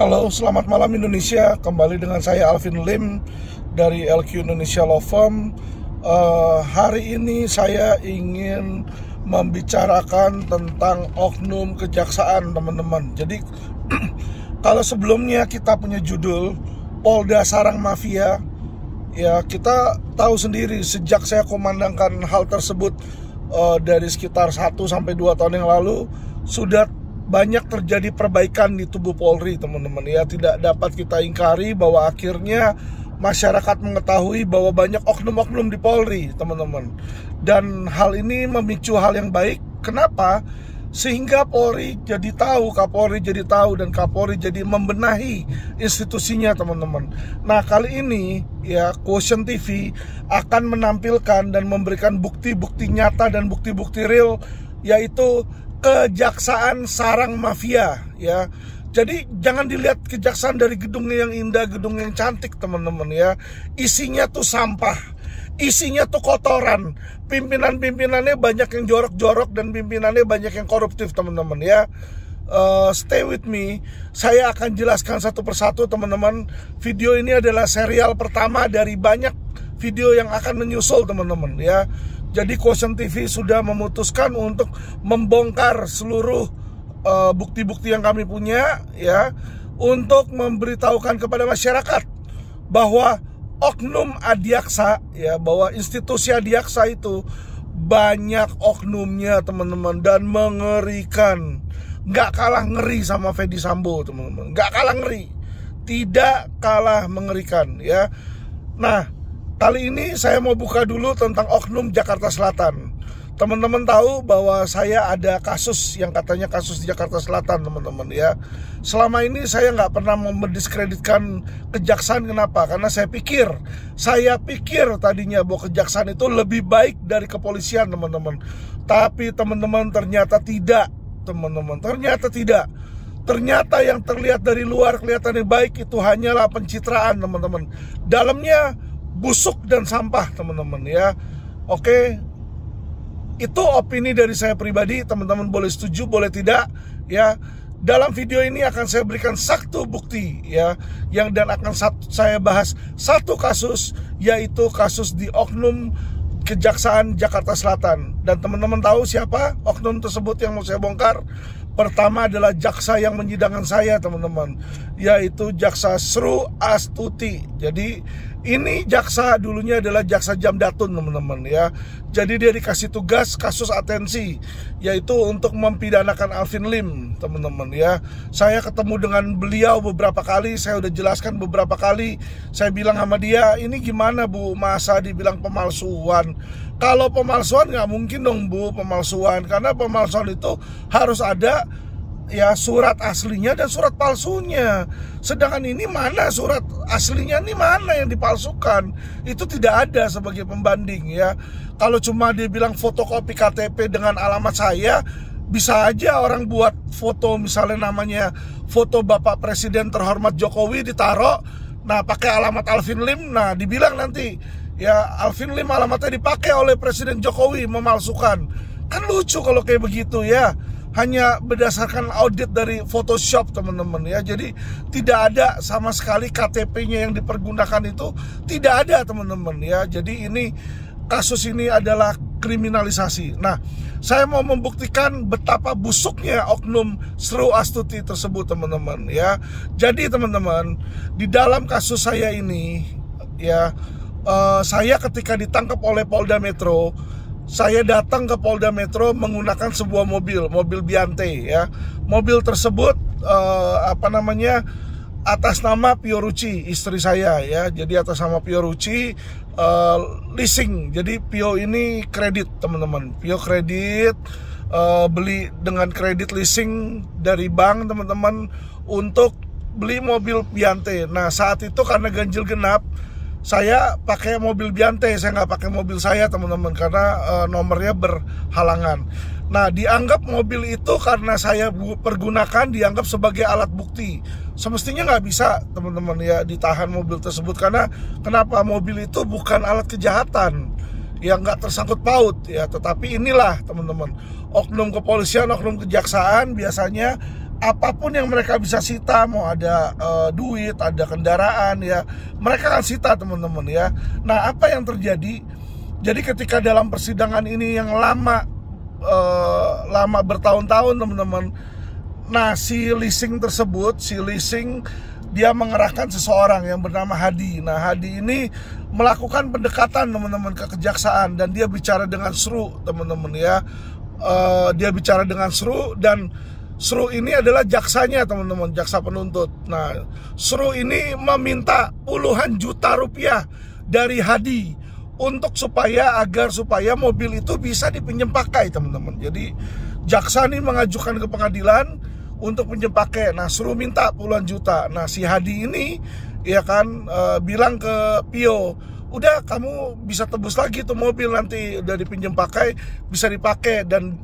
Halo, selamat malam Indonesia. Kembali dengan saya Alvin Lim dari LQ Indonesia Law Firm. Hari ini saya ingin membicarakan tentang oknum kejaksaan, teman-teman. Jadi kalau sebelumnya kita punya judul Polda Sarang Mafia, ya kita tahu sendiri sejak saya kumandangkan hal tersebut dari sekitar 1-2 tahun yang lalu, sudah banyak terjadi perbaikan di tubuh Polri, teman-teman. Ya, tidak dapat kita ingkari bahwa akhirnya masyarakat mengetahui bahwa banyak oknum-oknum di Polri, teman-teman. Dan hal ini memicu hal yang baik. Kenapa? Sehingga Polri jadi tahu, Kapolri jadi tahu, dan Kapolri jadi membenahi institusinya, teman-teman. Nah, kali ini ya Quotient TV akan menampilkan dan memberikan bukti-bukti nyata dan bukti-bukti real, yaitu kejaksaan sarang mafia, ya. Jadi jangan dilihat kejaksaan dari gedungnya yang indah, gedung yang cantik, teman-teman, ya. Isinya tuh sampah, isinya tuh kotoran. Pimpinan-pimpinannya banyak yang jorok-jorok dan pimpinannya banyak yang koruptif, teman-teman, ya. Stay with me. Saya akan jelaskan satu persatu, teman-teman. Video ini adalah serial pertama dari banyak video yang akan menyusul, teman-teman, ya. Jadi Quotient TV sudah memutuskan untuk membongkar seluruh bukti-bukti yang kami punya, ya, untuk memberitahukan kepada masyarakat bahwa oknum Adiaksa, ya, bahwa institusi Adiaksa itu banyak oknumnya, teman-teman, dan mengerikan. Nggak kalah ngeri sama Fedy Sambo, teman-teman. Nggak kalah ngeri, tidak kalah mengerikan, ya. Nah, kali ini saya mau buka dulu tentang oknum Jakarta Selatan. Teman-teman tahu bahwa saya ada kasus yang katanya kasus di Jakarta Selatan, teman-teman, ya. Selama ini saya nggak pernah mendiskreditkan kejaksaan. Kenapa? Karena saya pikir tadinya bahwa kejaksaan itu lebih baik dari kepolisian, teman-teman. Tapi teman-teman ternyata tidak, teman-teman. Ternyata tidak. Ternyata yang terlihat dari luar kelihatannya baik itu hanyalah pencitraan, teman-teman. Dalamnya busuk dan sampah, teman-teman, ya. Oke, itu opini dari saya pribadi. Teman-teman boleh setuju, boleh tidak, ya. Dalam video ini akan saya berikan satu bukti, ya, yang dan akan saya bahas satu kasus, yaitu kasus di oknum Kejaksaan Jakarta Selatan. Dan teman-teman tahu siapa oknum tersebut yang mau saya bongkar? Pertama adalah jaksa yang menyidangkan saya, teman-teman, yaitu Jaksa Sru Astuti. Jadi ini jaksa dulunya adalah jaksa Jamdatun, teman-teman, ya. Jadi dia dikasih tugas kasus atensi, yaitu untuk mempidanakan Alvin Lim, teman-teman, ya. Saya ketemu dengan beliau beberapa kali, saya udah jelaskan beberapa kali. Saya bilang sama dia, ini gimana, Bu, masa dibilang pemalsuan? Kalau pemalsuan nggak mungkin dong, Bu, pemalsuan. Karena pemalsuan itu harus ada, ya, surat aslinya dan surat palsunya. Sedangkan ini mana surat aslinya, ini mana yang dipalsukan? Itu tidak ada sebagai pembanding, ya. Kalau cuma dia bilang fotokopi KTP dengan alamat saya, bisa aja orang buat foto, misalnya namanya foto Bapak Presiden terhormat Jokowi ditaruh, nah pakai alamat Alvin Lim, nah dibilang nanti, ya, Alvin Lim alamatnya dipakai oleh Presiden Jokowi, memalsukan. Kan lucu kalau kayak begitu, ya. Hanya berdasarkan audit dari Photoshop, teman-teman, ya. Jadi tidak ada sama sekali KTP-nya yang dipergunakan, itu tidak ada, teman-teman, ya. Jadi ini kasus ini adalah kriminalisasi. Nah, saya mau membuktikan betapa busuknya oknum Sru Astuti tersebut, teman-teman, ya. Jadi teman-teman, di dalam kasus saya ini, ya, saya ketika ditangkap oleh Polda Metro, saya datang ke Polda Metro menggunakan sebuah mobil Biante, ya. Mobil tersebut atas nama Pio Ruci, istri saya, ya. Jadi atas nama Pio Ruci, leasing. Jadi Pio ini kredit, teman-teman. Pio kredit, beli dengan kredit leasing dari bank, teman-teman, untuk beli mobil Biante. Nah, saat itu karena ganjil genap, saya pakai mobil Biante, saya nggak pakai mobil saya, teman-teman, karena nomornya berhalangan. Nah, dianggap mobil itu karena saya pergunakan, dianggap sebagai alat bukti. Semestinya nggak bisa, teman-teman, ya, ditahan mobil tersebut. Karena kenapa? Mobil itu bukan alat kejahatan yang nggak tersangkut paut, ya. Tetapi inilah, teman-teman, oknum kepolisian, oknum kejaksaan biasanya apapun yang mereka bisa sita, mau ada duit, ada kendaraan ya, mereka akan sita teman-teman ya. Nah, apa yang terjadi? Jadi ketika dalam persidangan ini yang lama bertahun-tahun teman-teman, nah si leasing tersebut, dia mengerahkan seseorang yang bernama Hadi. Nah, Hadi ini melakukan pendekatan teman-teman ke kejaksaan, dan dia bicara dengan Sru teman-teman ya. Dia bicara dengan Sru, dan Sru ini adalah jaksanya teman-teman, jaksa penuntut. Nah, Sru ini meminta puluhan juta rupiah dari Hadi untuk supaya mobil itu bisa dipinjam pakai teman-teman. Jadi jaksa ini mengajukan ke pengadilan untuk pinjam pakai. Nah, Sru minta puluhan juta. Nah, si Hadi ini ya kan bilang ke Pio, udah kamu bisa tebus lagi tuh mobil, nanti udah dipinjam pakai bisa dipakai. Dan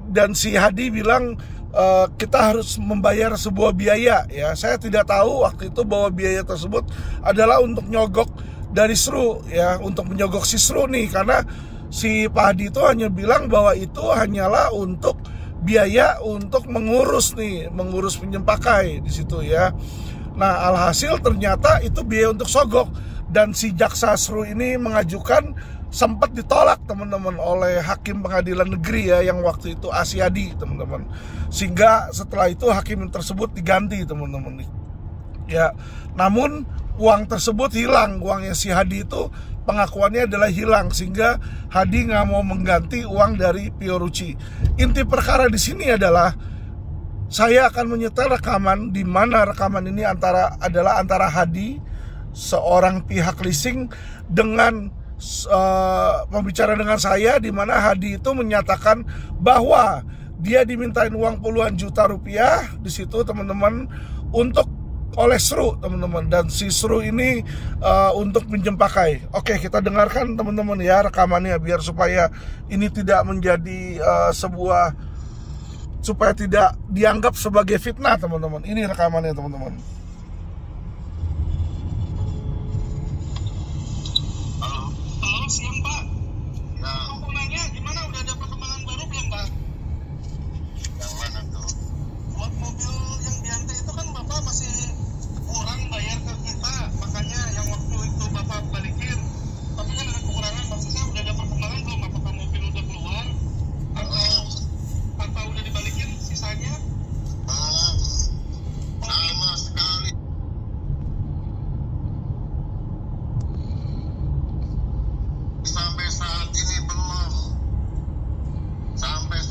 dan si Hadi bilang kita harus membayar sebuah biaya ya. Saya tidak tahu waktu itu bahwa biaya tersebut adalah untuk nyogok dari Sru ya, untuk menyogok si Sru nih, karena si Pak Hadi itu hanya bilang bahwa itu hanyalah untuk biaya untuk mengurus pinjam pakai di situ ya. Nah, alhasil ternyata itu biaya untuk sogok, dan si jaksa Sru ini mengajukan, sempat ditolak teman-teman oleh hakim pengadilan negeri ya yang waktu itu Asyadi teman-teman. Sehingga setelah itu hakim tersebut diganti teman-teman ya. Namun uang tersebut hilang, uangnya si Hadi itu pengakuannya adalah hilang, sehingga Hadi nggak mau mengganti uang dari Pio Ruci. Inti perkara di sini adalah saya akan menyetel rekaman, di mana rekaman ini adalah antara Hadi, seorang pihak leasing, dengan pembicara dengan saya, di mana Hadi itu menyatakan bahwa dia dimintain uang puluhan juta rupiah di situ teman-teman untuk oleh Sru teman-teman, dan si Sru ini untuk pinjam pakai. Oke, kita dengarkan teman-teman ya rekamannya, biar supaya ini tidak menjadi supaya tidak dianggap sebagai fitnah teman-teman. Ini rekamannya teman-teman. Halo, siang Pak. Ya. Aku nanya, gimana, udah ada perkembangan baru belum Pak? Yang mana tuh? Buat mobil yang diantar itu kan Bapak masih kurang bayar ke kita, makanya yang waktu itu Bapak balikin. Tapi kan ada kekurangan, maksudnya udah ada perkembangan belum? Apakah mobil udah keluar? Atau udah dibalikin sisanya? Sama sekali. Sampai saat ini belum. Sama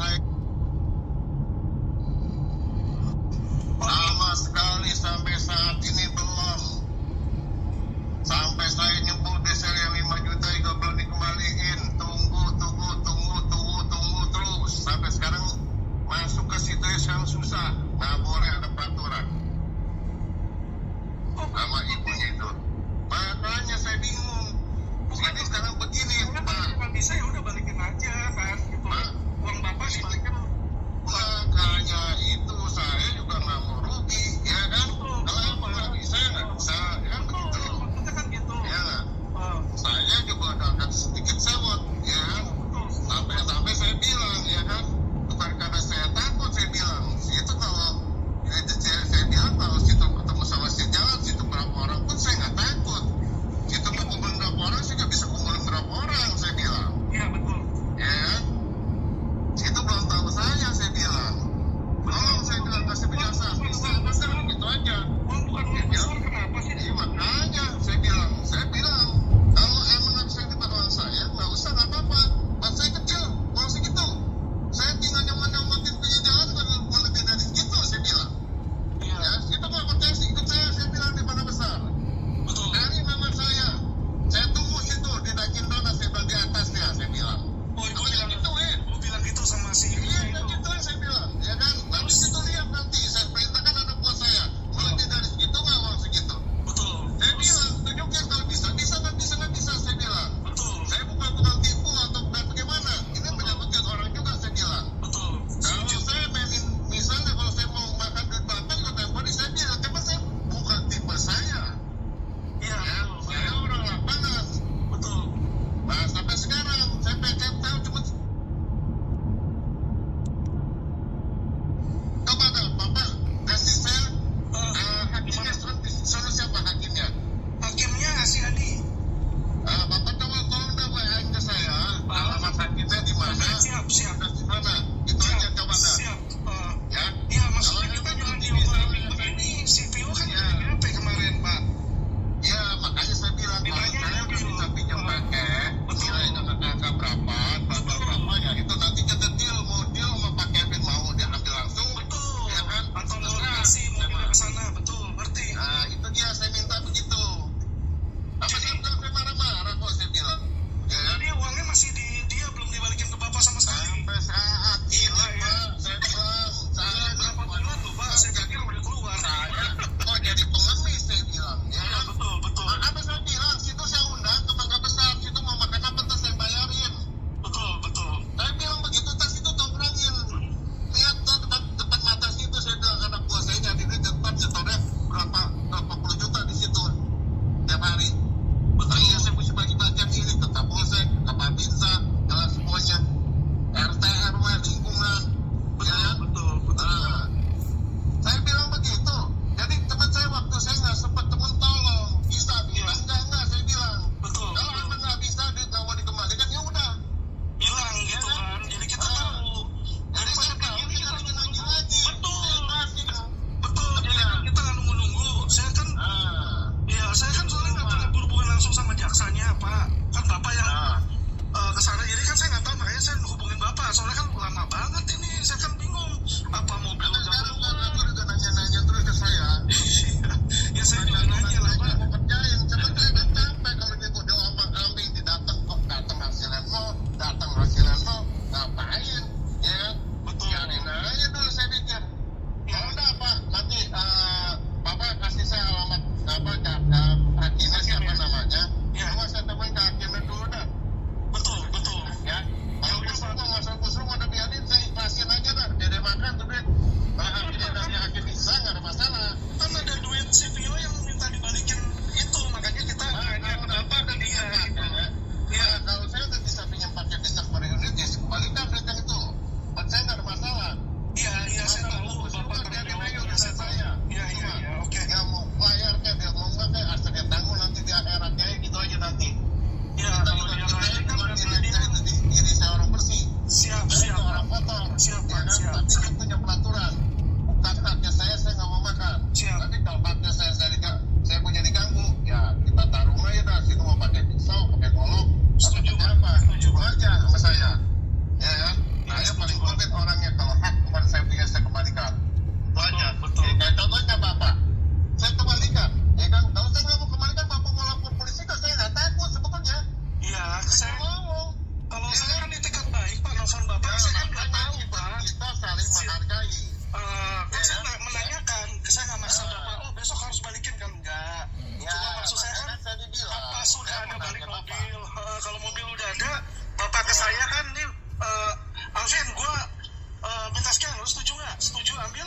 sekali sampai saat ini belum. Sampai saya nyebut diesel yang 5 juta juga belum dikembaliin. Tunggu terus. Sampai sekarang masuk ke situ yang susah. Nggak boleh ada peraturan. Sama ibunya itu. Makanya saya bingung. Jadi sekarang begini, Pak. Bisa ya udah balikin aja kan, gitu. Uang Bapak dibalikin. Makanya itu saya juga nggak mau rugi, ya kan? Kenapa nggak bisa? Nggak bisa, ya kan begitu. Maksudnya kan gitu. Ya nggak. Saya juga udah agak sedikit sewot, ya kan? Sampai saya bilang, ya kan? Bukan karena saya takut, saya bilang. Itu kalau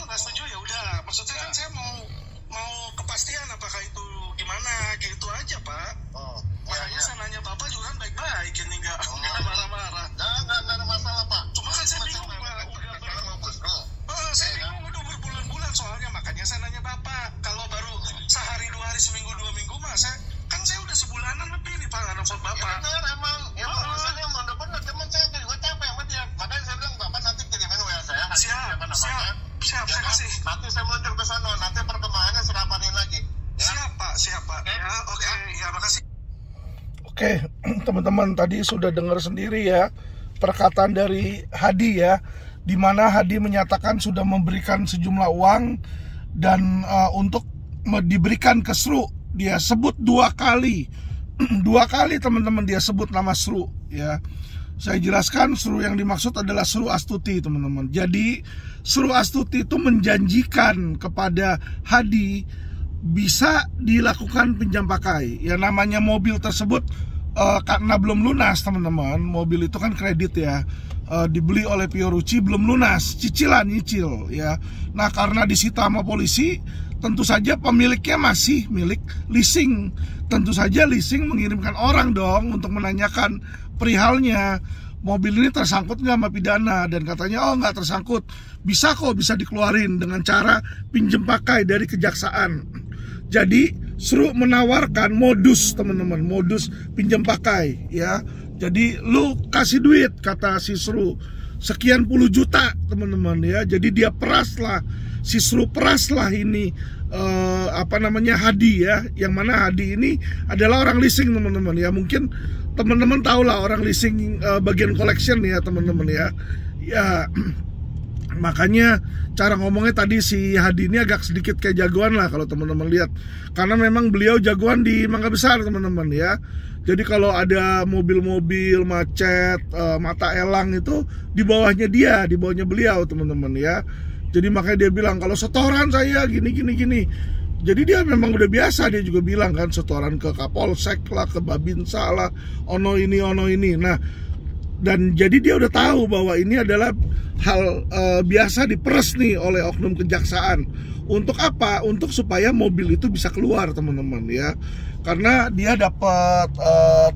nggak setuju ya udah. Maksudnya kan saya mau kepastian apakah itu gimana gitu aja Pak. Makanya saya nanya Bapak juga kan baik-baik ini nggak marah-marah. Nggak ada masalah Pak. Cuma kan saya bingung Pak. Saya bingung udah berbulan-bulan soalnya, makanya saya nanya Bapak. Kalau baru sehari 2 hari, seminggu 2 minggu mas, kan saya udah sebulanan lebih nih Pak nelfon Bapak. Ya bener emang, ya urusannya emang udah bener, cuman saya juga capek sama dia. Makanya saya bilang Bapak nanti kirimin WA saya. Siap, saya kasih. Nanti saya meluncur ke sana, nanti perkembangannya saya kabarin lagi. Ya? Siap Pak. Ya, oke. Ya, makasih. Oke, teman-teman tadi sudah dengar sendiri ya perkataan dari Hadi ya, di mana Hadi menyatakan sudah memberikan sejumlah uang dan untuk diberikan ke Sru. Dia sebut 2 kali, 2 kali teman-teman dia sebut nama Sru ya. Saya jelaskan, Sru yang dimaksud adalah Sru Astuti teman-teman. Jadi Sru Astuti itu menjanjikan kepada Hadi bisa dilakukan pinjam pakai. Ya namanya mobil tersebut karena belum lunas teman-teman. Mobil itu kan kredit ya, dibeli oleh Fiorucci belum lunas, nyicil ya. Nah karena disita sama polisi, tentu saja pemiliknya masih milik leasing. Tentu saja leasing mengirimkan orang dong untuk menanyakan perihalnya, mobil ini tersangkut nggak sama pidana, dan katanya oh nggak tersangkut, bisa dikeluarin dengan cara pinjem pakai dari kejaksaan. Jadi Sru menawarkan modus teman-teman, modus pinjam pakai ya. Jadi lu kasih duit kata si Sru, sekian puluh juta teman-teman ya. Jadi dia peras lah, si Sru peras lah ini Hadi ya. Yang mana Hadi ini adalah orang leasing teman-teman ya. Mungkin teman-teman tahu lah orang leasing bagian collection ya teman-teman ya. Ya makanya cara ngomongnya tadi si Hadi ini agak sedikit kayak jagoan lah kalau teman-teman lihat, karena memang beliau jagoan di Mangga Besar teman-teman ya. Jadi kalau ada mobil-mobil macet, mata elang itu di bawahnya beliau teman-teman ya. Jadi makanya dia bilang kalau setoran saya gini. Jadi dia memang udah biasa, dia juga bilang kan setoran ke Kapolsek lah, ke Babinsa lah, ono ini. Nah dan jadi dia udah tahu bahwa ini adalah hal biasa diperes nih oleh oknum kejaksaan. Untuk apa? Untuk supaya mobil itu bisa keluar teman-teman ya. Karena dia dapat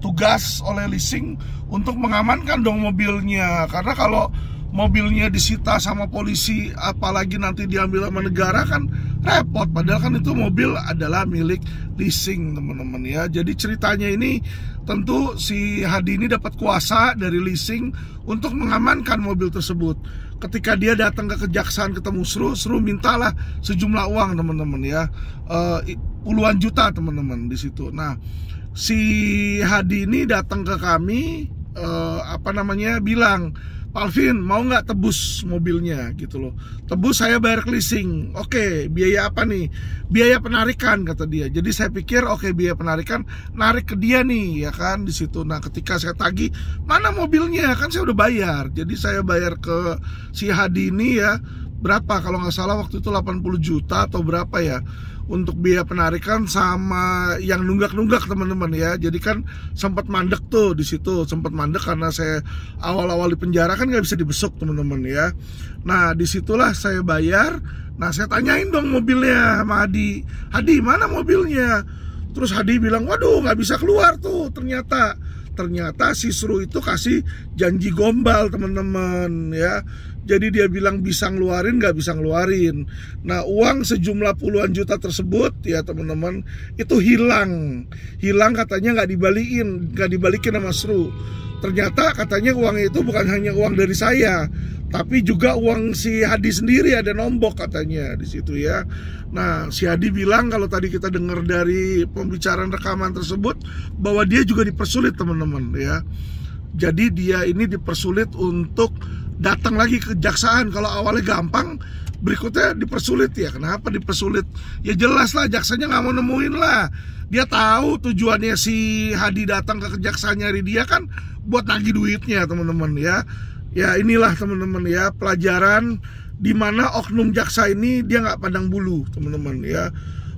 tugas oleh leasing untuk mengamankan dong mobilnya. Karena kalau mobilnya disita sama polisi, apalagi nanti diambil sama negara kan repot. Padahal kan itu mobil adalah milik leasing teman-teman ya. Jadi ceritanya ini tentu si Hadi ini dapat kuasa dari leasing untuk mengamankan mobil tersebut. Ketika dia datang ke kejaksaan ketemu Sru mintalah sejumlah uang teman-teman ya, puluhan juta teman-teman di situ. Nah si Hadi ini datang ke kami bilang, Pak Alvin mau nggak tebus mobilnya gitu loh. Tebus saya bayar ke leasing. Oke, biaya apa nih? Biaya penarikan kata dia. Jadi saya pikir oke, biaya penarikan narik ke dia nih ya kan di situ. Nah ketika saya tagih, mana mobilnya, kan saya udah bayar. Jadi saya bayar ke si Hadi ini ya, berapa kalau nggak salah waktu itu 80 juta atau berapa ya, untuk biaya penarikan sama yang nunggak teman-teman ya. Jadi kan sempat mandek tuh di situ, sempat mandek karena saya awal-awal di penjara kan nggak bisa dibesuk teman-teman ya. Nah disitulah saya bayar. Nah saya tanyain dong mobilnya sama Hadi, mana mobilnya? Terus Hadi bilang waduh nggak bisa keluar tuh. Ternyata si Sru itu kasih janji gombal teman-teman ya. Jadi dia bilang bisa ngeluarin, nggak bisa ngeluarin. Nah uang sejumlah puluhan juta tersebut ya teman-teman itu hilang katanya, nggak dibalikin sama Sru. Ternyata katanya uangnya itu bukan hanya uang dari saya, tapi juga uang si Hadi sendiri, ada nombok katanya di situ ya. Nah si Hadi bilang kalau tadi kita dengar dari pembicaraan rekaman tersebut bahwa dia juga dipersulit teman-teman ya. Jadi dia ini dipersulit untuk datang lagi ke kejaksaan. Kalau awalnya gampang, berikutnya dipersulit ya. Kenapa dipersulit? Ya jelas lah jaksanya nggak mau nemuin lah. Dia tahu tujuannya si Hadi datang ke kejaksaan nyari dia kan buat nagih duitnya teman-teman ya. Ya inilah teman-teman ya pelajaran di mana oknum jaksa ini dia nggak pandang bulu teman-teman ya.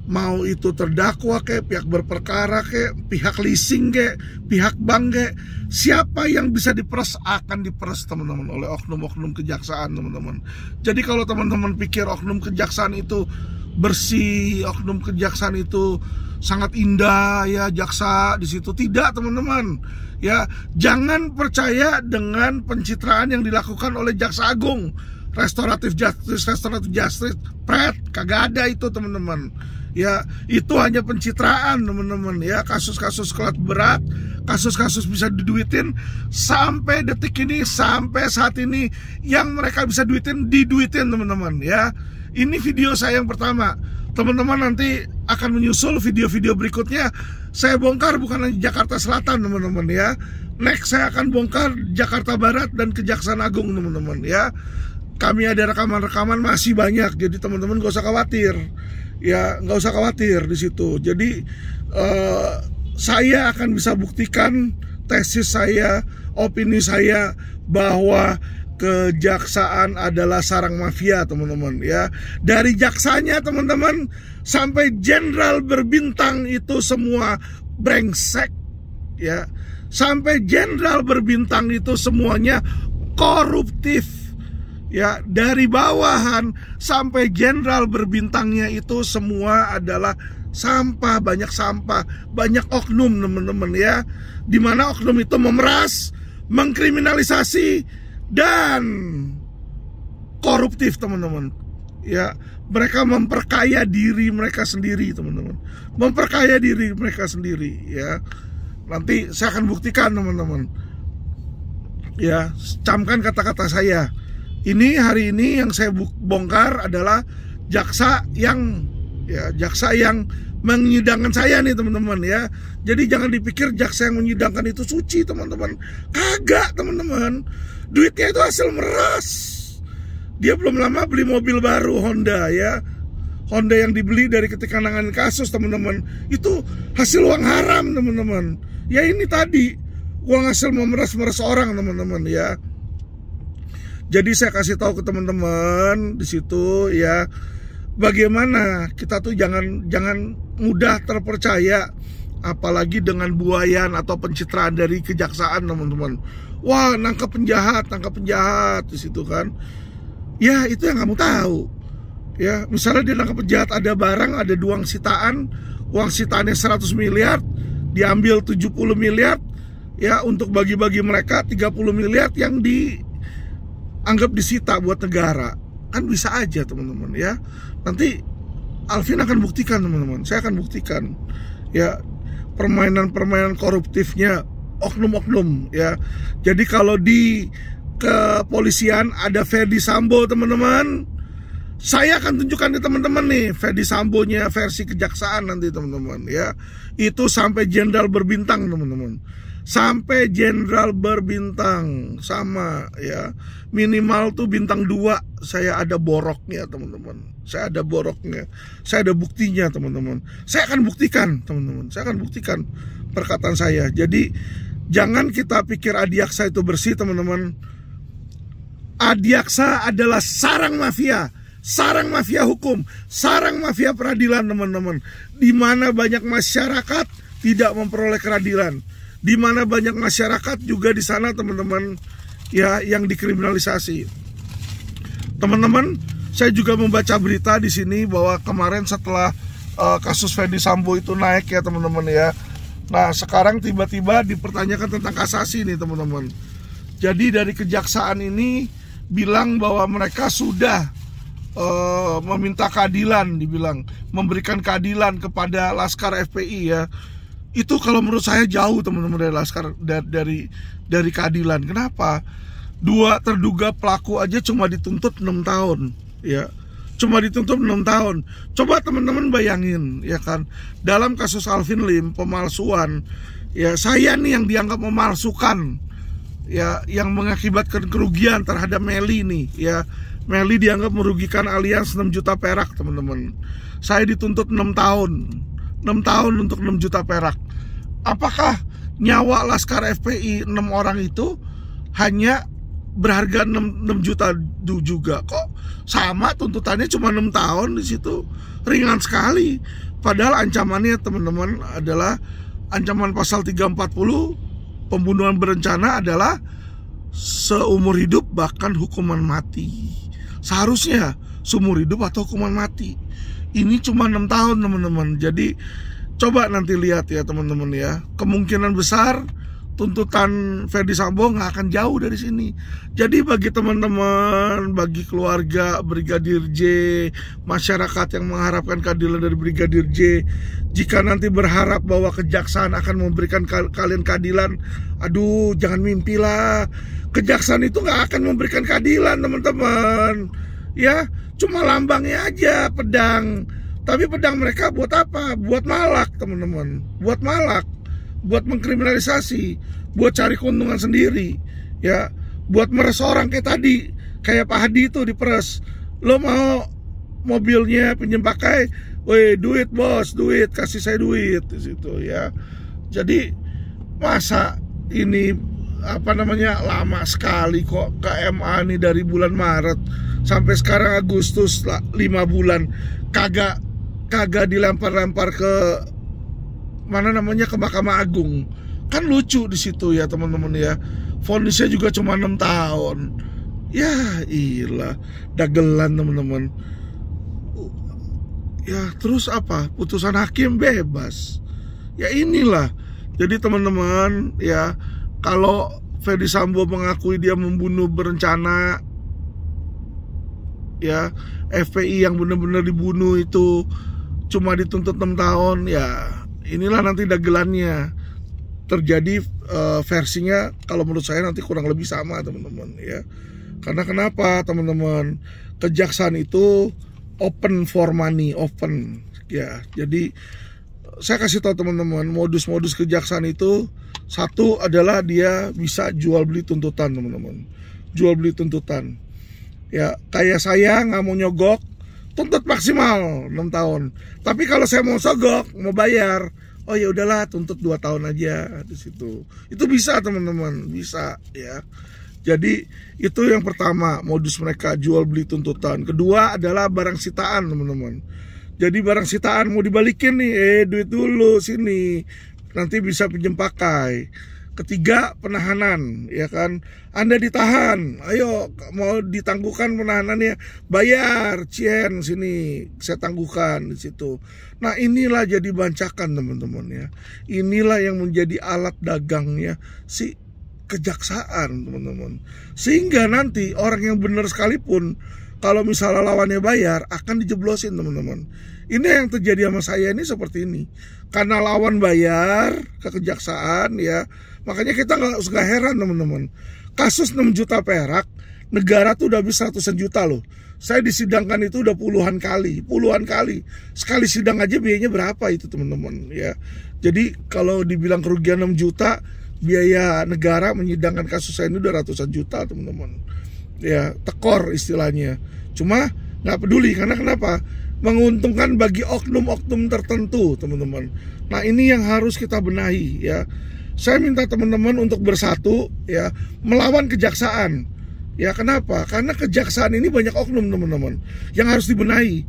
mau itu terdakwa kayak pihak berperkara kayak pihak leasing kayak pihak bank kayak siapa yang bisa diperas akan diperas teman-teman oleh oknum-oknum kejaksaan teman-teman. Jadi kalau teman-teman pikir oknum kejaksaan itu bersih, oknum kejaksaan itu sangat indah ya jaksa di situ, tidak teman-teman ya. Jangan percaya dengan pencitraan yang dilakukan oleh Jaksa Agung, restoratif justice, pret, kagak ada itu teman-teman. Ya, itu hanya pencitraan teman-teman ya. Kasus-kasus kelas berat, kasus-kasus bisa diduitin sampai detik ini, sampai saat ini yang mereka bisa diduitin teman-teman ya. Ini video saya yang pertama. Teman-teman nanti akan menyusul video-video berikutnya. Saya bongkar bukan hanya Jakarta Selatan teman-teman ya. Next saya akan bongkar Jakarta Barat dan Kejaksaan Agung teman-teman ya. Kami ada rekaman-rekaman masih banyak, jadi teman-teman gak usah khawatir. Ya, nggak usah khawatir di situ. Jadi saya akan bisa buktikan tesis saya, opini saya bahwa kejaksaan adalah sarang mafia teman-teman ya. Dari jaksanya teman-teman sampai jenderal berbintang itu semua brengsek ya. Sampai jenderal berbintang itu semuanya koruptif. Ya, dari bawahan sampai jenderal berbintangnya itu semua adalah sampah, banyak oknum teman-teman ya. Dimana oknum itu memeras, mengkriminalisasi dan koruptif teman-teman. Ya, mereka memperkaya diri mereka sendiri teman-teman. Memperkaya diri mereka sendiri ya. Nanti saya akan buktikan teman-teman. Ya, camkan kata-kata saya. Ini hari ini yang saya bongkar adalah jaksa yang menyidangkan saya nih teman-teman ya. Jadi jangan dipikir jaksa yang menyidangkan itu suci teman-teman. Kagak teman-teman. Duitnya itu hasil meras. Dia belum lama beli mobil baru Honda ya. Honda yang dibeli dari ketika nanganin kasus teman-teman. Itu hasil uang haram teman-teman. Ya ini tadi uang hasil memeras-meras orang teman-teman ya. Jadi saya kasih tahu ke teman-teman di situ ya, bagaimana kita tuh jangan mudah terpercaya, apalagi dengan buayan atau pencitraan dari kejaksaan teman-teman. Wah, nangkap penjahat di situ kan. Ya itu yang kamu tahu. Ya, misalnya dia nangkap penjahat, ada barang, ada uang sitaannya 100 miliar, diambil 70 miliar ya untuk bagi-bagi mereka, 30 miliar yang anggap disita buat negara. Kan bisa aja teman-teman ya. Nanti Alvin akan buktikan teman-teman. Saya akan buktikan ya permainan-permainan koruptifnya oknum-oknum ya. Jadi kalau di kepolisian ada Ferdi Sambo teman-teman, saya akan tunjukkan di teman-teman nih Ferdi Sambonya versi kejaksaan nanti teman-teman ya. Itu sampai jenderal berbintang teman-teman. Sampai jenderal berbintang sama ya, minimal tuh bintang 2 saya ada boroknya teman-teman. Saya ada boroknya, saya ada buktinya teman-teman. Saya akan buktikan teman-teman, saya akan buktikan perkataan saya. Jadi jangan kita pikir Adiaksa itu bersih teman-teman. Adiaksa adalah sarang mafia hukum, sarang mafia peradilan teman-teman. Di mana banyak masyarakat tidak memperoleh keadilan, di mana banyak masyarakat juga di sana teman-teman ya yang dikriminalisasi. Teman-teman, saya juga membaca berita di sini bahwa kemarin setelah kasus Ferdi Sambo itu naik ya teman-teman ya. Nah, sekarang tiba-tiba dipertanyakan tentang kasasi nih teman-teman. Jadi dari kejaksaan ini bilang bahwa mereka sudah meminta keadilan, dibilang memberikan keadilan kepada Laskar FPI ya. Itu kalau menurut saya jauh teman-teman dari Laskar, dari keadilan. Kenapa? 2 terduga pelaku aja cuma dituntut 6 tahun ya. Cuma dituntut 6 tahun. Coba teman-teman bayangin ya kan, dalam kasus Alvin Lim pemalsuan ya, saya nih yang dianggap memalsukan ya, yang mengakibatkan kerugian terhadap Meli nih ya. Meli dianggap merugikan Allianz 6 juta perak teman-teman. Saya dituntut 6 tahun. 6 tahun untuk 6 juta perak. Apakah nyawa Laskar FPI 6 orang itu hanya berharga 6 juta juga? Kok sama tuntutannya cuma 6 tahun di situ? Ringan sekali. Padahal ancamannya teman-teman adalah ancaman pasal 340, pembunuhan berencana adalah seumur hidup bahkan hukuman mati. Seharusnya seumur hidup atau hukuman mati. Ini cuma 6 tahun teman-teman. Jadi coba nanti lihat ya teman-teman ya. Kemungkinan besar tuntutan Ferdy Sambo nggak akan jauh dari sini. Jadi bagi teman-teman, bagi keluarga Brigadir J, masyarakat yang mengharapkan keadilan dari Brigadir J, jika nanti berharap bahwa kejaksaan akan memberikan kalian keadilan, aduh jangan mimpilah. Kejaksaan itu nggak akan memberikan keadilan teman-teman. Ya, cuma lambangnya aja pedang. Tapi pedang mereka buat apa? Buat malak teman-teman. Buat malak. Buat mengkriminalisasi, buat cari keuntungan sendiri, ya, buat meres orang kayak tadi, kayak Pak Hadi itu diperes. Lo mau mobilnya pinjam pakai, woi duit bos, duit, kasih saya duit di situ ya. Jadi masa ini lama sekali kok KMA ini dari bulan Maret sampai sekarang Agustus 5 bulan kagak dilempar-lempar ke ke Mahkamah Agung. Kan lucu di situ ya teman-teman ya. Vonisnya juga cuma 6 tahun. Ya iyalah, dagelan teman-teman. Ya terus apa? Putusan hakim bebas. Ya inilah. Jadi teman-teman ya, kalau Ferdy Sambo mengakui dia membunuh berencana, ya, FPI yang benar-benar dibunuh itu cuma dituntut 6 tahun, ya inilah nanti dagelannya terjadi. Versinya kalau menurut saya nanti kurang lebih sama teman-teman ya. Karena kenapa teman-teman, kejaksaan itu open for money, open ya. Jadi saya kasih tahu teman-teman, modus-modus kejaksaan itu satu adalah dia bisa jual beli tuntutan teman-teman, jual beli tuntutan ya. Kayak saya nggak mau nyogok, tuntut maksimal 6 tahun. Tapi kalau saya mau sogok, mau bayar, oh ya udahlah tuntut 2 tahun aja di situ. Itu bisa teman-teman, bisa ya. Jadi itu yang pertama, modus mereka jual beli tuntutan. Kedua adalah barang sitaan teman-teman. Jadi barang sitaan mau dibalikin nih, duit dulu sini, nanti bisa pinjam pakai. Ketiga, penahanan, ya kan? Anda ditahan, ayo mau ditangguhkan penahanannya, bayar, cien sini, saya tangguhkan di situ. Nah inilah jadi bancakan teman-teman ya. Inilah yang menjadi alat dagangnya si kejaksaan teman-teman. Sehingga nanti orang yang benar sekalipun, kalau misalnya lawannya bayar, akan dijeblosin teman-teman. Ini yang terjadi sama saya ini seperti ini. Karena lawan bayar ke kejaksaan ya, makanya kita nggak heran teman-teman. Kasus 6 juta perak, negara tuh udah habis 100-an juta loh. Saya disidangkan itu udah puluhan kali. Sekali sidang aja biayanya berapa itu teman-teman ya. Jadi kalau dibilang kerugian 6 juta, biaya negara menyidangkan kasus saya ini udah ratusan juta teman-teman. Ya, tekor istilahnya. Cuma nggak peduli, karena kenapa? Menguntungkan bagi oknum-oknum tertentu teman-teman. Nah ini yang harus kita benahi ya. Saya minta teman-teman untuk bersatu ya, melawan kejaksaan. Ya kenapa? Karena kejaksaan ini banyak oknum teman-teman yang harus dibenahi.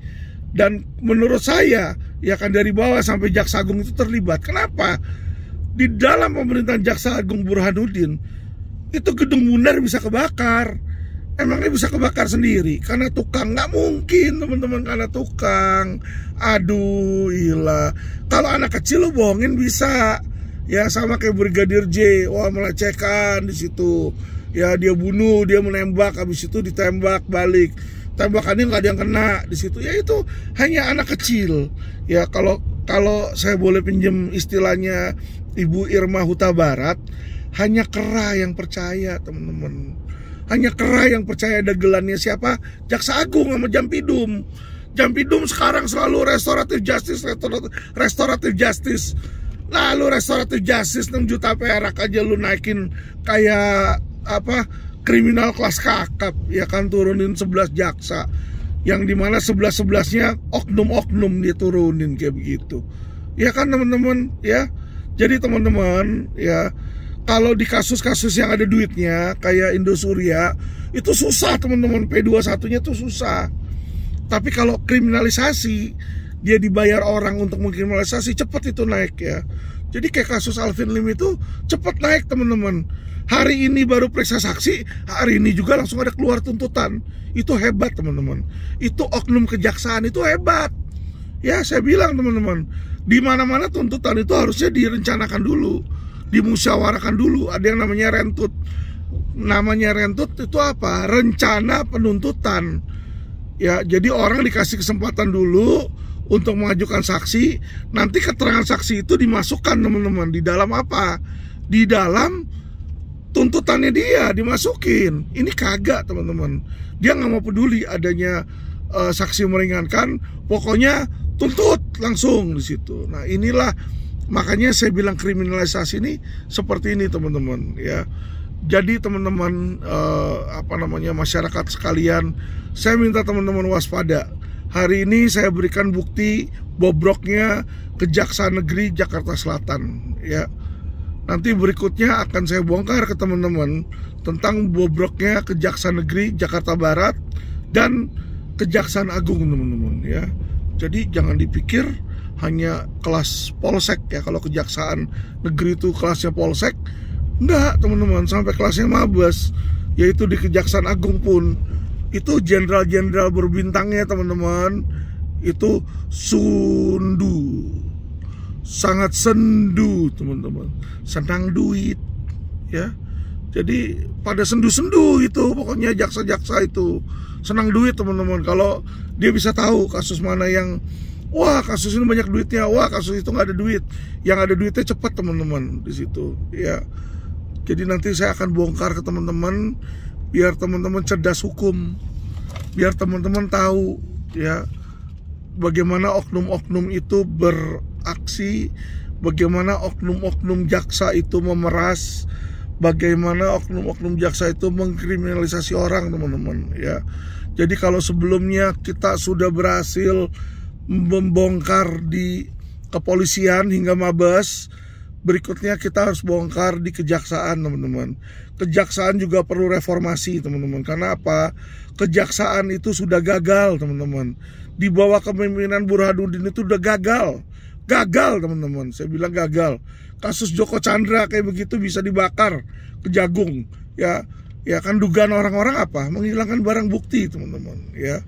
Dan menurut saya ya kan dari bawah sampai Jaksa Agung itu terlibat. Kenapa? Di dalam pemerintahan Jaksa Agung Burhanuddin itu gedung bundar bisa kebakar. Emangnya bisa kebakar sendiri? Karena tukang? Nggak mungkin teman-teman, karena tukang. Aduh ilah. Kalau anak kecil lo bohongin bisa. Ya sama kayak Brigadir J, wah melecehkan di situ. Ya dia bunuh, dia menembak, habis itu ditembak balik. Tembakannya nggak ada yang kena di situ. Ya itu hanya anak kecil. Ya kalau saya boleh pinjam istilahnya Ibu Irma Huta Barat, hanya kera yang percaya teman-teman. Hanya kera yang percaya dagelannya siapa? Jaksa Agung sama Jampidum. Jampidum sekarang selalu restoratif justice. Lalu restoratif justice 6 juta perak aja lu naikin kayak apa? Kriminal kelas kakap, ya kan, turunin 11 jaksa. Yang dimana 11-11-nya oknum-oknum dia turunin kayak begitu. Ya kan teman-teman ya. Jadi teman-teman ya, kalau di kasus-kasus yang ada duitnya kayak Indosuria itu susah teman-teman, P21-nya tuh susah. Tapi kalau kriminalisasi dia dibayar orang untuk mengkriminalisasi, cepat itu naik ya. Jadi kayak kasus Alvin Lim itu cepat naik teman-teman. Hari ini baru periksa saksi, hari ini juga langsung ada keluar tuntutan. Itu hebat teman-teman. Itu oknum kejaksaan itu hebat. Ya saya bilang teman-teman, di mana-mana tuntutan itu harusnya direncanakan dulu, dimusyawarahkan dulu. Ada yang namanya rentut. Namanya rentut itu apa? Rencana penuntutan. Ya, jadi orang dikasih kesempatan dulu untuk mengajukan saksi. Nanti keterangan saksi itu dimasukkan teman-teman di dalam apa? Di dalam tuntutannya dia dimasukin. Ini kagak teman-teman. Dia nggak mau peduli adanya saksi meringankan. Pokoknya tuntut langsung di situ. Nah inilah makanya saya bilang kriminalisasi ini seperti ini teman-teman ya. Jadi teman-teman masyarakat sekalian, saya minta teman-teman waspada. Hari ini saya berikan bukti bobroknya Kejaksaan Negeri Jakarta Selatan ya. Nanti berikutnya akan saya bongkar ke teman-teman tentang bobroknya Kejaksaan Negeri Jakarta Barat dan Kejaksaan Agung teman-teman ya. Jadi jangan dipikir hanya kelas polsek ya, kalau Kejaksaan Negeri itu kelasnya polsek. Enggak teman-teman, sampai kelasnya Mabes, yaitu di Kejaksaan Agung pun itu jenderal-jenderal berbintangnya teman-teman. Itu sundu, sangat sendu teman-teman, senang duit ya. Jadi pada sendu-sendu itu pokoknya jaksa-jaksa itu senang duit teman-teman. Kalau dia bisa tahu kasus mana yang wah kasus ini banyak duitnya, wah kasus itu nggak ada duit, yang ada duitnya cepat teman-teman di situ ya. Jadi nanti saya akan bongkar ke teman-teman biar teman-teman cerdas hukum, biar teman-teman tahu ya bagaimana oknum-oknum itu beraksi, bagaimana oknum-oknum jaksa itu memeras, bagaimana oknum-oknum jaksa itu mengkriminalisasi orang teman-teman ya. Jadi kalau sebelumnya kita sudah berhasil membongkar di kepolisian hingga Mabes, berikutnya kita harus bongkar di kejaksaan teman-teman. Kejaksaan juga perlu reformasi teman-teman. Karena apa? Kejaksaan itu sudah gagal teman-teman. Di bawah kepemimpinan Burhanuddin itu udah gagal. Gagal teman-teman, saya bilang gagal. Kasus Joko Chandra kayak begitu bisa dibakar ke jagung ya. Ya kan dugaan orang-orang apa? Menghilangkan barang bukti teman-teman ya.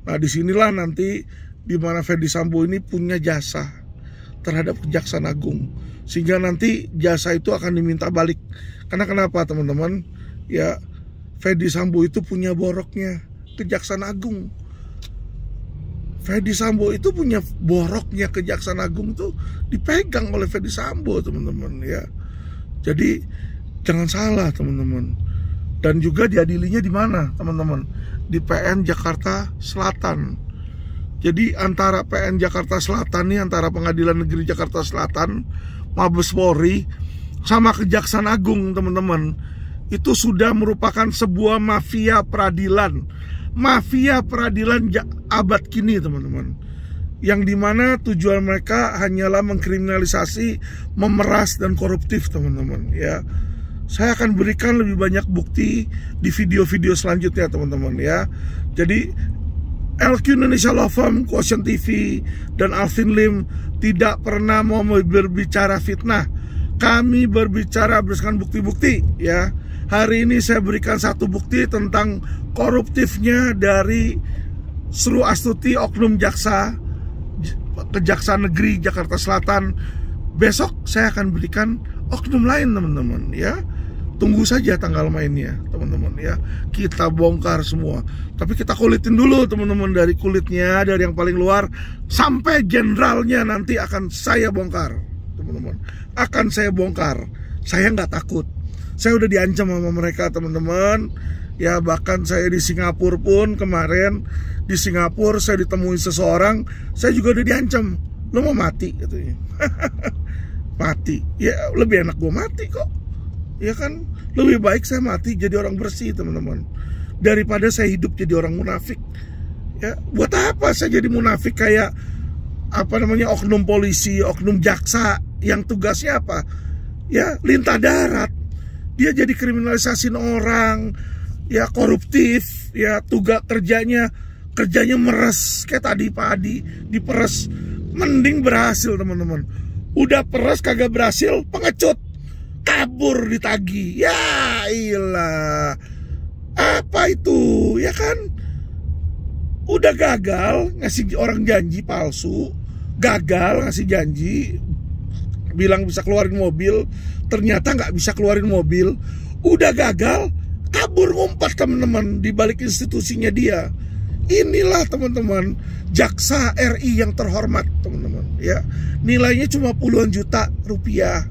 Nah disinilah nanti di mana Ferdy Sambo ini punya jasa terhadap Kejaksaan Agung, sehingga nanti jasa itu akan diminta balik. Karena kenapa teman-teman ya, Ferdy Sambo itu punya boroknya Kejaksaan Agung. Ferdy Sambo itu punya boroknya Kejaksaan Agung tuh dipegang oleh Ferdy Sambo teman-teman ya. Jadi jangan salah teman-teman. Dan juga diadilinya di mana teman-teman? Di PN Jakarta Selatan. Jadi antara PN Jakarta Selatan nih, antara Pengadilan Negeri Jakarta Selatan, Mabes Polri sama Kejaksaan Agung teman-teman, itu sudah merupakan sebuah mafia peradilan. Mafia peradilan abad kini teman-teman, yang dimana tujuan mereka hanyalah mengkriminalisasi, memeras dan koruptif teman-teman ya. Saya akan berikan lebih banyak bukti di video-video selanjutnya teman-teman ya. Jadi LQ Indonesia Law Firm, Quotient TV dan Alvin Lim tidak pernah mau berbicara fitnah. Kami berbicara berdasarkan bukti-bukti ya. Hari ini saya berikan satu bukti tentang koruptifnya dari Sru Astuti oknum jaksa Kejaksaan Negeri Jakarta Selatan. Besok saya akan berikan oknum lain teman-teman ya. Tunggu saja tanggal mainnya teman-teman ya. Kita bongkar semua. Tapi kita kulitin dulu teman-teman, dari kulitnya, dari yang paling luar sampai jenderalnya nanti akan saya bongkar teman-teman. Akan saya bongkar. Saya nggak takut. Saya udah diancam sama mereka teman-teman. Ya bahkan saya di Singapura pun kemarin, di Singapura saya ditemui seseorang, saya juga udah diancam. Lo mau mati katanya. Mati. Ya lebih enak gue mati kok. Ya kan, lebih baik saya mati jadi orang bersih teman-teman, daripada saya hidup jadi orang munafik. Ya, buat apa saya jadi munafik kayak oknum polisi, oknum jaksa yang tugasnya apa? Ya, lintah darat. Dia jadi kriminalisasiin orang, ya koruptif, ya tugas kerjanya meres kayak tadi Pak Adi diperes Mending berhasil teman-teman. Udah peres kagak berhasil, pengecut, kabur ditagih. Ya ilah, apa itu ya kan? Udah gagal ngasih orang janji palsu, gagal ngasih janji, bilang bisa keluarin mobil, ternyata nggak bisa keluarin mobil. Udah gagal, kabur ngumpet teman-teman di balik institusinya dia. Inilah teman-teman jaksa RI yang terhormat teman-teman ya. Nilainya cuma puluhan juta rupiah.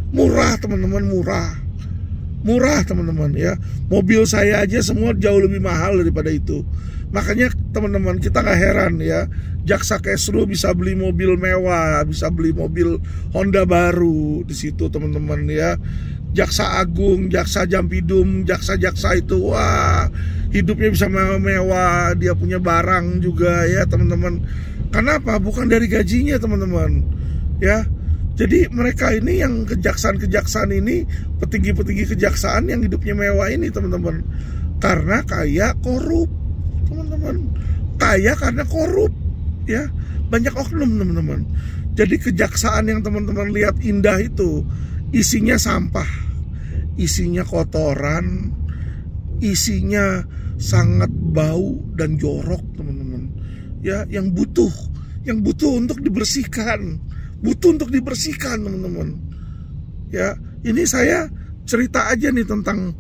Murah teman-teman, murah teman-teman ya. Mobil saya aja semua jauh lebih mahal daripada itu. Makanya teman-teman kita nggak heran ya, jaksa Kesru bisa beli mobil mewah, bisa beli mobil Honda baru di situ teman-teman ya. Jaksa Agung, jaksa Jampidum, jaksa-jaksa itu wah hidupnya bisa mewah, dia punya barang juga ya teman-teman. Kenapa? Bukan dari gajinya teman-teman ya. Jadi mereka ini yang kejaksaan ini, petinggi-petinggi kejaksaan yang hidupnya mewah ini teman-teman, karena kaya korup teman-teman, kaya karena korup ya, banyak oknum teman-teman. Jadi kejaksaan yang teman-teman lihat indah itu isinya sampah, isinya kotoran, isinya sangat bau dan jorok teman-teman ya, yang butuh untuk dibersihkan, teman-teman ya. Ini saya cerita aja nih tentang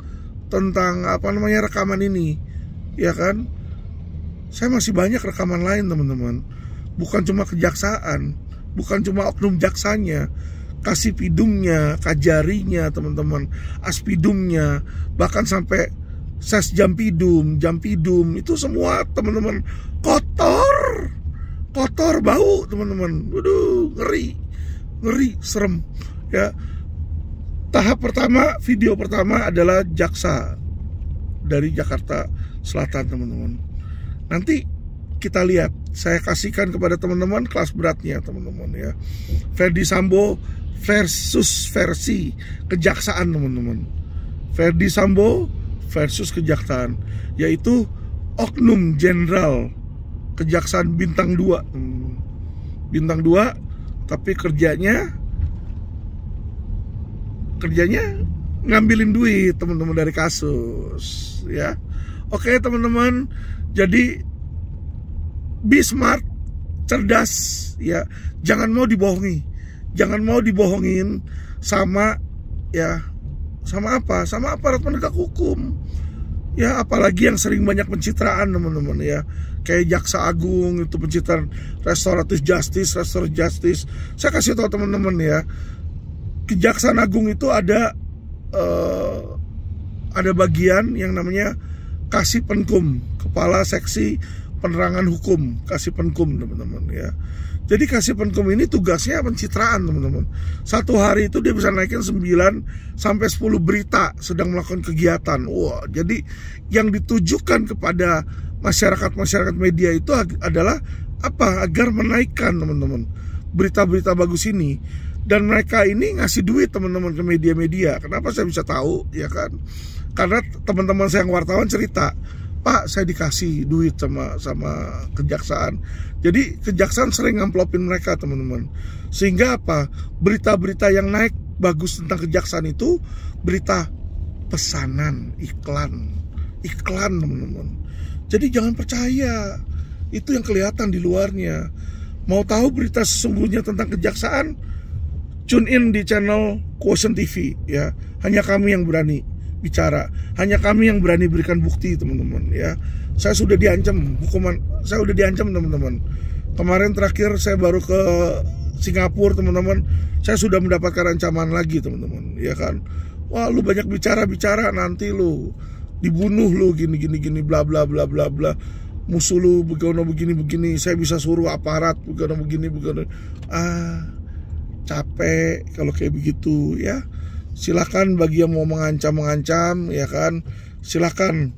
apa namanya rekaman ini ya kan. Saya masih banyak rekaman lain teman-teman, bukan cuma kejaksaan, bukan cuma oknum jaksanya, kasipidumnya, kajarinya teman-teman, aspidumnya, bahkan sampai ses jampidum itu semua teman-teman kotor bau teman-teman. Waduh, ngeri serem ya. Tahap pertama, video pertama adalah jaksa dari Jakarta Selatan teman-teman. Nanti kita lihat, saya kasihkan kepada teman-teman kelas beratnya teman-teman ya. Ferdi Sambo versus versi kejaksaan teman-teman. Ferdi Sambo versus kejaksaan, yaitu oknum jenderal kejaksaan bintang 2 teman-teman. Bintang 2 tapi kerjanya ngambilin duit teman-teman dari kasus ya. Oke teman-teman, jadi be smart, cerdas ya. Jangan mau dibohongin sama ya, sama aparat penegak hukum ya, apalagi yang sering banyak pencitraan teman-teman ya. Kayak Jaksa Agung itu pencitraan restoratif justice. Saya kasih tahu teman-teman ya, Kejaksaan Agung itu ada bagian yang namanya Kasipenkum, Kepala Seksi Penerangan Hukum, Kasipenkum teman-teman ya. Jadi Kasipenkum ini tugasnya pencitraan teman-teman. Satu hari itu dia bisa naikin 9 sampai 10 berita sedang melakukan kegiatan. Wah, jadi yang ditujukan kepada masyarakat media itu adalah apa? Agar menaikkan teman-teman berita-berita bagus ini. Dan mereka ini ngasih duit teman-teman ke media-media. Kenapa saya bisa tahu ya kan? Karena teman-teman saya yang wartawan cerita, Pak, saya dikasih duit sama kejaksaan. Jadi kejaksaan sering ngamplopin mereka teman-teman. Sehingga apa? Berita-berita yang naik bagus tentang kejaksaan itu berita pesanan, iklan teman-teman. Jadi jangan percaya itu yang kelihatan di luarnya. Mau tahu berita sesungguhnya tentang kejaksaan? Tune in di channel Quotient TV ya. Hanya kami yang berani bicara, hanya kami yang berani berikan bukti teman-teman ya. Saya sudah diancam teman-teman. Kemarin terakhir saya baru ke Singapura teman-teman, saya sudah mendapatkan ancaman lagi teman-teman ya kan. Wah, lu banyak bicara nanti lu dibunuh, lu gini bla bla bla bla bla, musuh lu begini, saya bisa suruh aparat begini. Capek kalau kayak begitu ya. Silakan bagi yang mau mengancam ya kan, silakan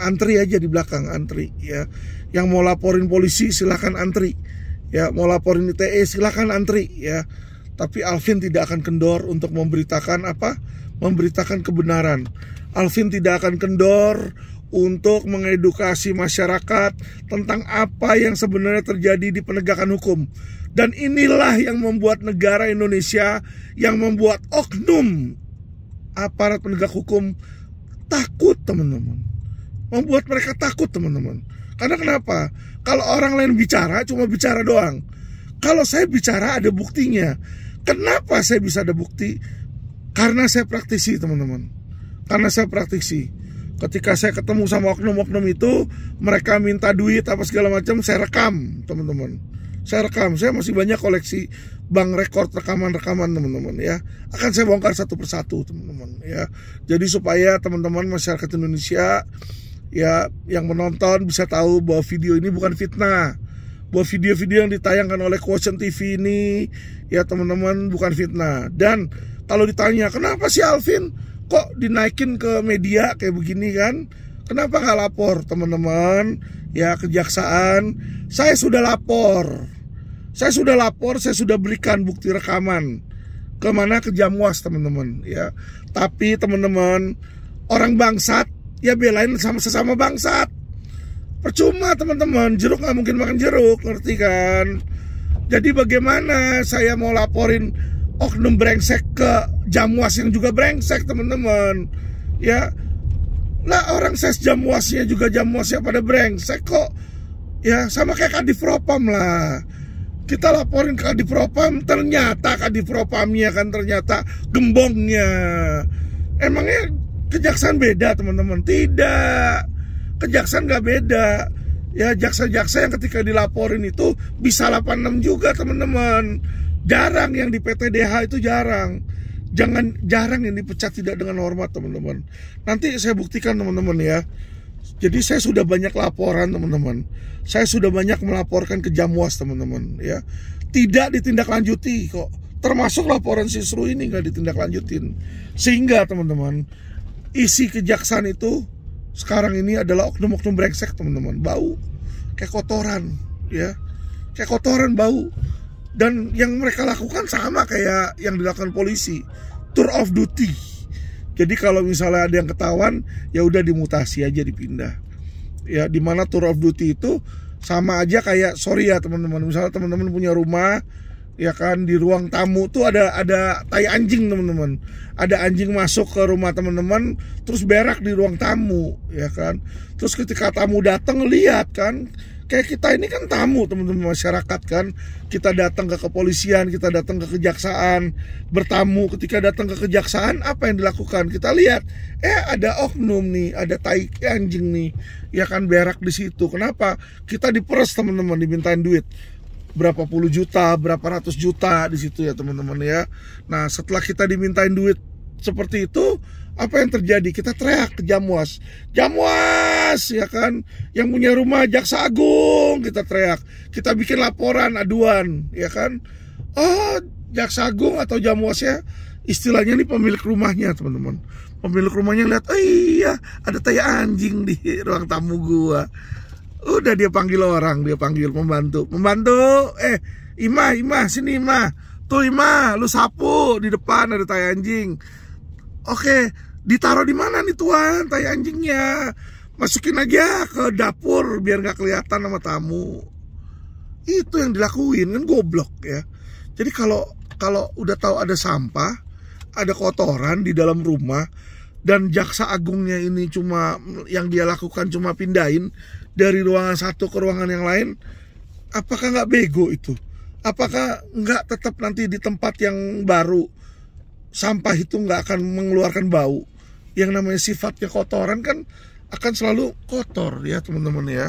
antri aja di belakang, antri ya. Yang mau laporin polisi silakan antri ya, mau laporin ITE silakan antri ya. Tapi Alvin tidak akan kendor untuk memberitakan kebenaran. Alvin tidak akan kendor untuk mengedukasi masyarakat tentang apa yang sebenarnya terjadi di penegakan hukum. Dan inilah yang membuat negara Indonesia, yang membuat oknum aparat penegak hukum takut, teman-teman. Membuat mereka takut, teman-teman. Karena kenapa? Kalau orang lain bicara, cuma bicara doang. Kalau saya bicara ada buktinya. Kenapa saya bisa ada bukti? Karena saya praktisi, teman-teman. Karena saya praktisi. Ketika saya ketemu sama oknum-oknum itu, mereka minta duit apa segala macam, saya rekam, teman-teman. Saya rekam, saya masih banyak koleksi bank rekor rekaman-rekaman, teman-teman, ya. Akan saya bongkar satu persatu, teman-teman, ya. Jadi supaya teman-teman masyarakat Indonesia, ya, yang menonton bisa tahu bahwa video ini bukan fitnah. Bahwa video-video yang ditayangkan oleh Quotient TV ini, ya teman-teman, bukan fitnah. Dan kalau ditanya, kenapa sih Alvin kok dinaikin ke media kayak begini kan? Kenapa nggak lapor, teman-teman? Ya, kejaksaan, saya sudah lapor. Saya sudah berikan bukti rekaman. Kemana? Ke Jamwas, teman-teman, ya. Tapi teman-teman, orang bangsat, ya belain sama sesama bangsat. Percuma, teman-teman, jeruk nggak mungkin makan jeruk, ngerti kan? Jadi bagaimana saya mau laporin oknum brengsek ke Jamwas yang juga brengsek, teman-teman, ya. Lah orang ses Jamwasnya juga Jamwasnya pada brengsek kok. Ya sama kayak Kadifropam lah. Kita laporin ke Kadifropam, ternyata Kadifropamnya kan ternyata gembongnya. Emangnya kejaksaan beda, teman-teman? Tidak. Kejaksaan nggak beda. Ya jaksa-jaksa yang ketika dilaporin itu bisa 86 juga, teman-teman. Jarang yang di PTDH itu jarang. Jarang yang dipecat tidak dengan hormat, teman-teman. Nanti saya buktikan, teman-teman, ya. Jadi saya sudah banyak laporan, teman-teman. Saya sudah banyak melaporkan ke Jamwas, teman-teman, ya. Tidak ditindaklanjuti kok. Termasuk laporan Sisru ini nggak ditindaklanjutin. Sehingga, teman-teman, isi kejaksaan itu sekarang ini adalah oknum-oknum brengsek, teman-teman. Bau kayak kotoran, ya. Kayak kotoran bau. Dan yang mereka lakukan sama kayak yang dilakukan polisi, tour of duty. Jadi kalau misalnya ada yang ketahuan, ya udah dimutasi aja, dipindah. Ya, dimana tour of duty itu sama aja kayak, sorry ya teman-teman, misalnya teman-teman punya rumah, ya kan, di ruang tamu tuh ada tai anjing, teman-teman. Ada anjing masuk ke rumah teman-teman, terus berak di ruang tamu, ya kan. Terus ketika tamu datang lihat kan, kayak kita ini kan tamu, teman-teman masyarakat kan. Kita datang ke kepolisian, kita datang ke kejaksaan, bertamu. Ketika datang ke kejaksaan, apa yang dilakukan? Kita lihat, ada oknum nih, ada tai anjing nih, ya kan, berak di situ. Kenapa? Kita diperes, teman-teman, dimintain duit berapa puluh juta, berapa ratus juta di situ, ya teman-teman, ya. Nah, setelah kita dimintain duit seperti itu, apa yang terjadi? Kita teriak ke Jamwas, Jamwas, ya kan, yang punya rumah Jaksa Agung, kita teriak, kita bikin laporan aduan, ya kan. Oh, Jaksa Agung atau Jamwasnya, istilahnya nih pemilik rumahnya, teman-teman. Pemilik rumahnya lihat, oh iya, ada tai anjing di ruang tamu gua. Udah dia panggil orang, dia panggil pembantu, Ima, sini Ima, tuh Ima, lu sapu di depan ada tai anjing. Oke, ditaruh di mana nih tuan tai anjingnya? Masukin aja ke dapur biar nggak kelihatan sama tamu. Itu yang dilakuin, kan goblok, ya. Jadi kalau udah tahu ada sampah, ada kotoran di dalam rumah, dan Jaksa Agungnya ini cuma yang dia lakukan cuma pindahin dari ruangan satu ke ruangan yang lain, apakah nggak bego itu? Apakah nggak tetap nanti di tempat yang baru sampah itu nggak akan mengeluarkan bau? Yang namanya sifatnya kotoran kan akan selalu kotor, ya teman-teman, ya.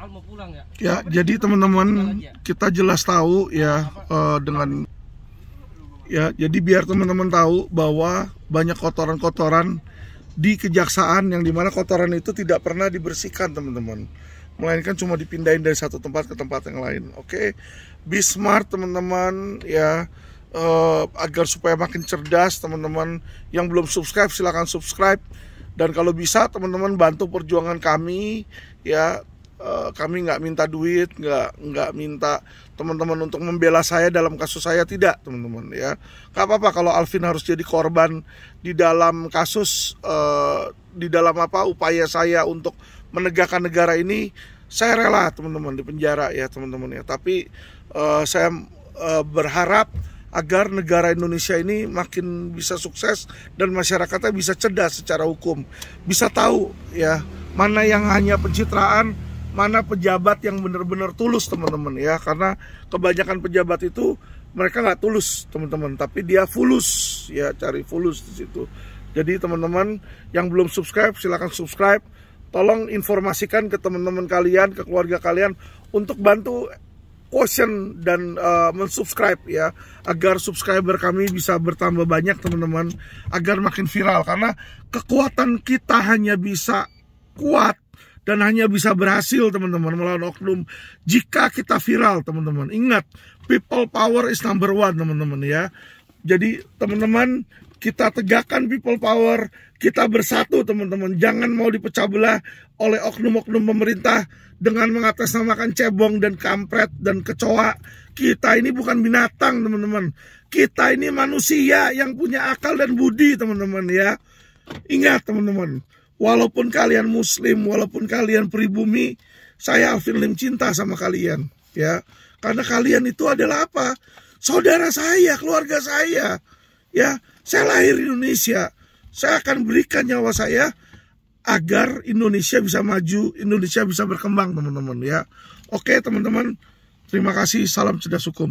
Mau pulang ya? Ya, jadi teman-teman kita jelas tahu ya dengan ya, jadi biar teman-teman tahu bahwa banyak kotoran-kotoran di kejaksaan yang dimana kotoran itu tidak pernah dibersihkan, teman-teman, melainkan cuma dipindahin dari satu tempat ke tempat yang lain. Oke, be smart, teman-teman, ya, agar supaya makin cerdas. Teman-teman yang belum subscribe silahkan subscribe, dan kalau bisa teman-teman bantu perjuangan kami, ya. kami nggak minta duit, nggak minta teman-teman untuk membela saya dalam kasus saya, tidak teman-teman ya. Nggak apa-apa kalau Alvin harus jadi korban di dalam kasus, di dalam upaya saya untuk menegakkan negara ini, saya rela teman-teman di penjara ya teman-teman ya. Tapi saya berharap agar negara Indonesia ini makin bisa sukses dan masyarakatnya bisa cerdas secara hukum, bisa tahu ya mana yang hanya pencitraan, mana pejabat yang benar-benar tulus teman-teman ya. Karena kebanyakan pejabat itu mereka nggak tulus teman-teman, tapi dia fulus ya, cari fulus di situ. Jadi teman-teman yang belum subscribe silahkan subscribe, tolong informasikan ke teman-teman kalian, ke keluarga kalian untuk bantu quotient dan mensubscribe ya, agar subscriber kami bisa bertambah banyak teman-teman, agar makin viral. Karena kekuatan kita hanya bisa kuat dan hanya bisa berhasil teman-teman melawan oknum jika kita viral teman-teman. Ingat, people power is number one teman-teman ya. Jadi teman-teman, kita tegakkan people power, kita bersatu teman-teman. Jangan mau dipecah belah oleh oknum-oknum pemerintah dengan mengatasnamakan cebong dan kampret dan kecoa. Kita ini bukan binatang teman-teman, kita ini manusia yang punya akal dan budi teman-teman ya. Ingat teman-teman, walaupun kalian muslim, walaupun kalian pribumi, saya Alvin Lim cinta sama kalian ya. Karena kalian itu adalah apa? Saudara saya, keluarga saya ya. Saya lahir di Indonesia, saya akan berikan nyawa saya agar Indonesia bisa maju, Indonesia bisa berkembang teman-teman ya. Oke teman-teman, terima kasih, salam cerdas hukum.